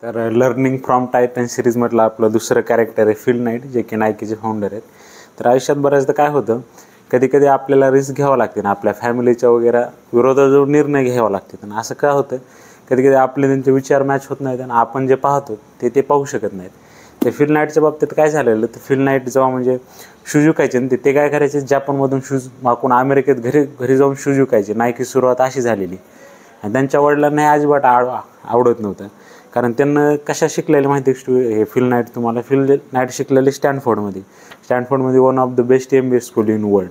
तर learning from Titan सिरीजमधलं आपलं दुसरं कॅरेक्टर आहे फिल नाईट, जे की नायकीचे फाउंडर आहेत. तर आयुष्यात बऱ्याचदा काय होतं, कधी कधी आपल्याला रिस्क घ्यावं लागते ना, आपल्या फॅमिलीच्या वगैरे विरोधात जो निर्णय घ्यावा लागते. आणि असं काय होतं, कधी कधी आपले त्यांचे विचार मॅच होत नाहीत आणि आपण जे पाहतो ते पाहू शकत नाहीत. ते फिल नाईटच्या बाबतीत काय झालेलं, तर फिल नाईट जेव्हा म्हणजे शूज विकायचे आणि ते काय करायचे, जापानमधून शूज मागून अमेरिकेत घरी जाऊन शूज विकायचे. नायकी सुरुवात अशी झालेली. आणि त्यांच्या वडिलांना हे अजिबात आवडत नव्हतं, कारण त्यांना कशा शिकलेलं माहिती हे फिल नाईट तुम्हाला. फिल नाईट शिकलेले स्टॅनफोर्डमध्ये one of the best MBA school in world.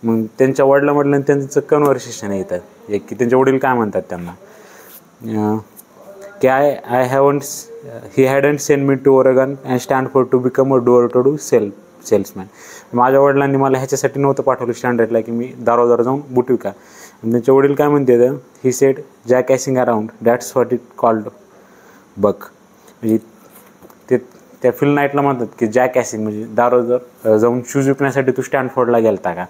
मग त्यांच्या वडिलांमधलं त्यांचं कन्व्हर्सेशन येतात, एक की त्यांचे वडील काय म्हणतात त्यांना, की he hadn't send me to Oregon and Stanford to become a door to door salesman. माझ्या वडिलांनी मला ह्याच्यासाठी नव्हतं पाठवलं स्टँडर्डला की मी दारोदार जाऊन बूट विका. आणि त्यांचे वडील काय म्हणते, he said jackassing around, that's what it called buck. म्हणजे ते त्या फिल नाईटला म्हणतात की जॅक ॲसिंग म्हणजे दारोदार जाऊन शूज विकण्यासाठी तू स्टॅनफोर्डला गेलता का,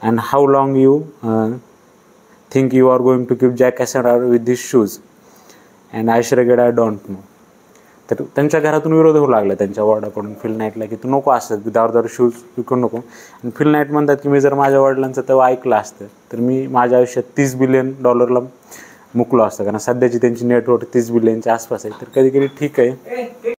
and how long you think you are going to keep jackassing with this shoes, and I shrugged I don't know. तर त्यांच्या घरातून विरोध होऊ लागला त्यांच्या वडिलांकडून फिल नाईटला, की तू नको असं दारोदार शूज विकू नको. आणि फिल नाईट म्हणतात की मी जर माझ्या वडिलांचं तेव्हा ऐकलं असतं तर मी माझ्या आयुष्यात $30 बिलियन मुकलो असतं, कारण सध्याची त्यांची नेटवर्थ $30 बिलियनच्या आसपास आहे. तर कधी कधी ठीक आहे.